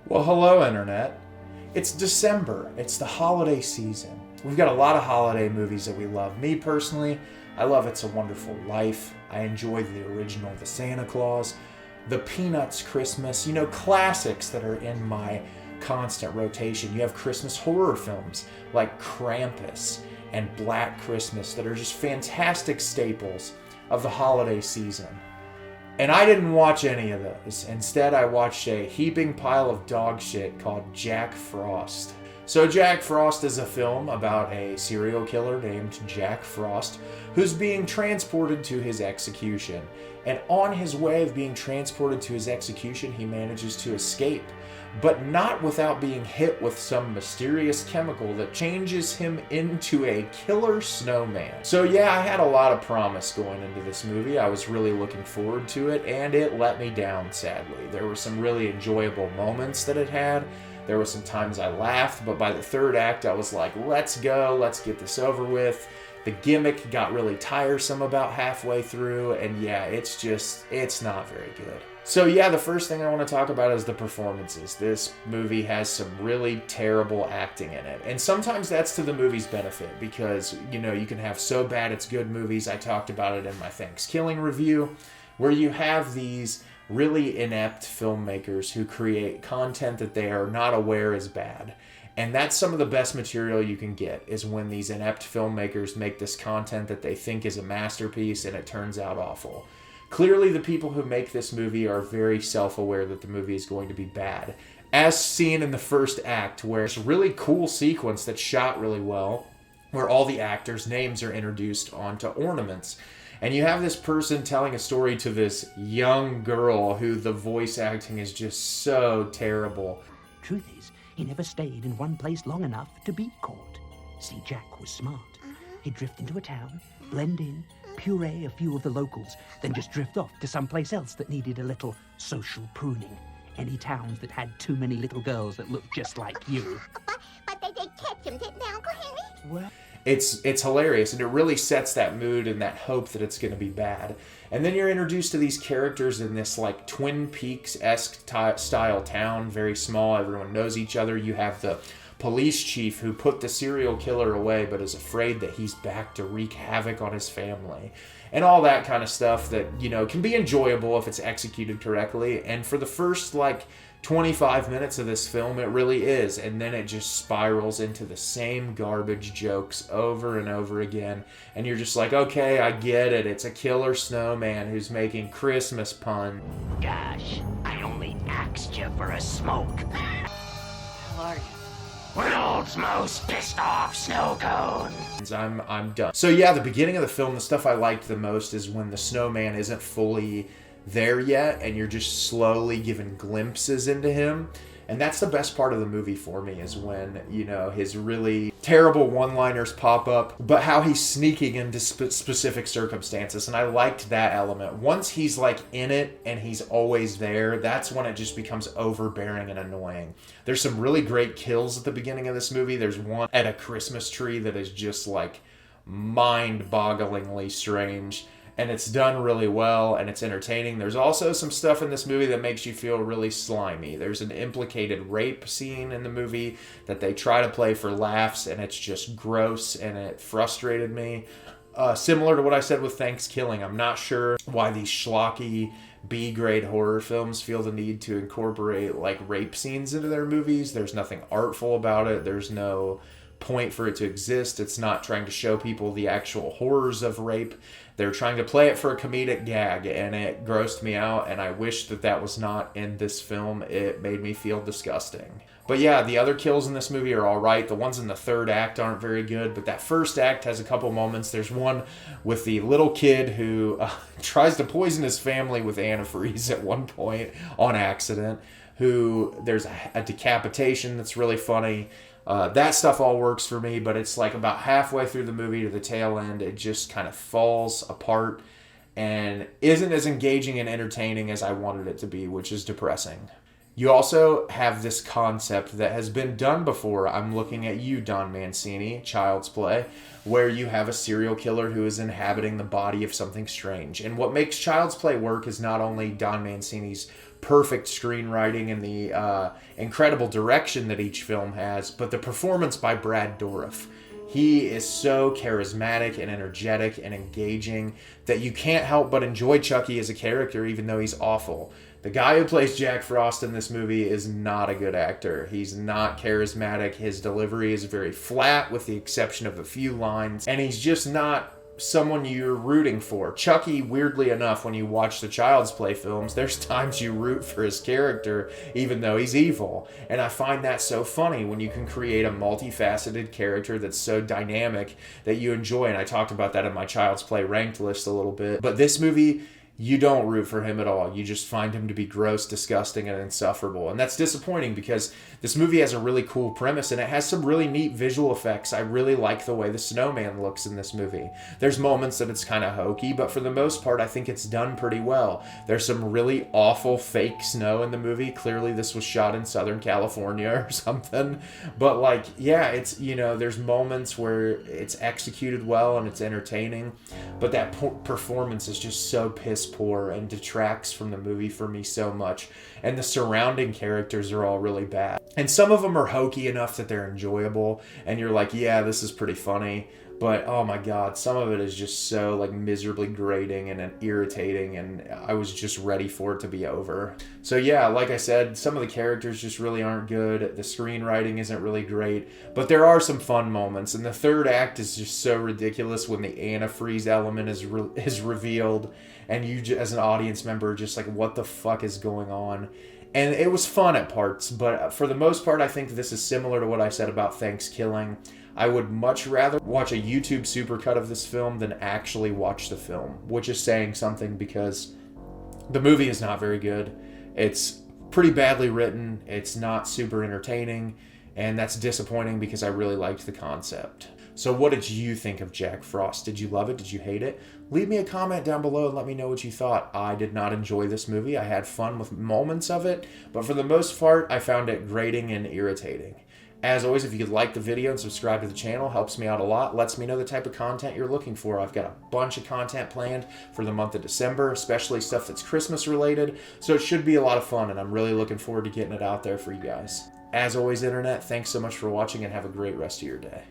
Well, hello, Internet. It's December. It's the holiday season. We've got a lot of holiday movies that we love. Me, personally, I love It's a Wonderful Life. I enjoy the original The Santa Claus, The Peanuts Christmas, classics that are in my constant rotation. You have Christmas horror films like Krampus and Black Christmas that are just fantastic staples of the holiday season. And I didn't watch any of those. Instead, I watched a heaping pile of dog shit called Jack Frost. So Jack Frost is a film about a serial killer named Jack Frost who's being transported to his execution. And on his way of being transported to his execution, he manages to escape, but not without being hit with some mysterious chemical that changes him into a killer snowman. So yeah, I had a lot of promise going into this movie. I was really looking forward to it, and it let me down, sadly. There were some really enjoyable moments that it had. There were some times I laughed, but by the third act, I was like, let's go, let's get this over with. The gimmick got really tiresome about halfway through, and yeah, it's not very good. So yeah, the first thing I want to talk about is the performances. This movie has some really terrible acting in it. And sometimes that's to the movie's benefit because, you can have so bad it's good movies. I talked about it in my Thanksgiving review, where you have these really inept filmmakers who create content that they are not aware is bad. And that's some of the best material you can get, is when these inept filmmakers make this content that they think is a masterpiece and it turns out awful. Clearly, the people who make this movie are very self-aware that the movie is going to be bad. As seen in the first act, where it's a really cool sequence that's shot really well, where all the actors' names are introduced onto ornaments. And you have this person telling a story to this young girl who the voice acting is just so terrible. Truth is, he never stayed in one place long enough to be caught. See, Jack was smart. He'd drift into a town, blend in, puree a few of the locals, then just drift off to someplace else that needed a little social pruning. Any towns that had too many little girls that looked just like you. But they did catch him, didn't they, Uncle Henry? Well, It's hilarious, and it really sets that mood and that hope that it's going to be bad. And then you're introduced to these characters in this like Twin Peaks-esque style town, very small, everyone knows each other. You have the police chief who put the serial killer away but is afraid that he's back to wreak havoc on his family. And all that kind of stuff that, can be enjoyable if it's executed correctly. And for the first 25 minutes of this film, it really is. And then it just spirals into the same garbage jokes over and over again. And you're just like, okay, I get it. It's a killer snowman who's making Christmas puns. gosh, I only asked you for a smoke. How are you? World's most pissed off snow cone. I'm done. So yeah, the beginning of the film, the stuff I liked the most is when the snowman isn't fully there yet and you're just slowly given glimpses into him. And that's the best part of the movie for me, is when, his really terrible one-liners pop up, but how he's sneaking into specific circumstances. And I liked that element. Once he's in it and he's always there, that's when it just becomes overbearing and annoying. There's some really great kills at the beginning of this movie. There's one at a Christmas tree that is just mind-bogglingly strange. And it's done really well, and it's entertaining. There's also some stuff in this movie that makes you feel really slimy. There's an implicated rape scene in the movie that they try to play for laughs, and it's just gross, and it frustrated me. Similar to what I said with Thanksgiving, I'm not sure why these schlocky B-grade horror films feel the need to incorporate rape scenes into their movies. There's nothing artful about it. There's no point for it to exist. It's not trying to show people the actual horrors of rape. They're trying to play it for a comedic gag, and it grossed me out, and I wish that was not in this film. It made me feel disgusting. But yeah, the other kills in this movie are alright. The ones in the third act aren't very good, but that first act has a couple moments. There's one with the little kid who tries to poison his family with antifreeze at one point on accident. There's a decapitation that's really funny. That stuff all works for me, but it's about halfway through the movie to the tail end, it just kind of falls apart and isn't as engaging and entertaining as I wanted it to be, which is depressing. You also have this concept that has been done before. I'm looking at you, Don Mancini, Child's Play, where you have a serial killer who is inhabiting the body of something strange. And what makes Child's Play work is not only Don Mancini's perfect screenwriting and the incredible direction that each film has, but the performance by Brad Dourif. He is so charismatic and energetic and engaging that you can't help but enjoy Chucky as a character, even though he's awful. The guy who plays Jack Frost in this movie is not a good actor. He's not charismatic. His delivery is very flat, with the exception of a few lines, and he's just not someone you're rooting for. Chucky, weirdly enough, when you watch the Child's Play films, there's times you root for his character, even though he's evil. And I find that so funny when you can create a multifaceted character that's so dynamic that you enjoy. And I talked about that in my Child's Play ranked list a little bit. But this movie, you don't root for him at all. You just find him to be gross, disgusting, and insufferable. And that's disappointing because this movie has a really cool premise and it has some really neat visual effects. I really like the way the snowman looks in this movie. There's moments that it's kind of hokey, but for the most part, I think it's done pretty well. There's some really awful fake snow in the movie. Clearly, this was shot in Southern California or something. But like, yeah, it's, you know, there's moments where it's executed well and it's entertaining, but that performance is just so piss poor and detracts from the movie for me so much. And the surrounding characters are all really bad. And some of them are hokey enough that they're enjoyable and you're like, yeah, this is pretty funny. But oh my god, some of it is just so like miserably grating and irritating, and I was just ready for it to be over. So yeah, like I said, some of the characters just really aren't good. The screenwriting isn't really great, but there are some fun moments. And the third act is just so ridiculous when the antifreeze element is revealed, and you as an audience member just like, what the fuck is going on? And it was fun at parts, but for the most part, I think this is similar to what I said about Thanksgiving. I would much rather watch a YouTube supercut of this film than actually watch the film, which is saying something because the movie is not very good. It's pretty badly written. It's not super entertaining, and that's disappointing because I really liked the concept. So what did you think of Jack Frost? Did you love it? Did you hate it? Leave me a comment down below and let me know what you thought. I did not enjoy this movie. I had fun with moments of it, but for the most part, I found it grating and irritating. As always, if you could like the video and subscribe to the channel, helps me out a lot, lets me know the type of content you're looking for. I've got a bunch of content planned for the month of December, especially stuff that's Christmas related, so it should be a lot of fun, and I'm really looking forward to getting it out there for you guys. As always, Internet, thanks so much for watching and have a great rest of your day.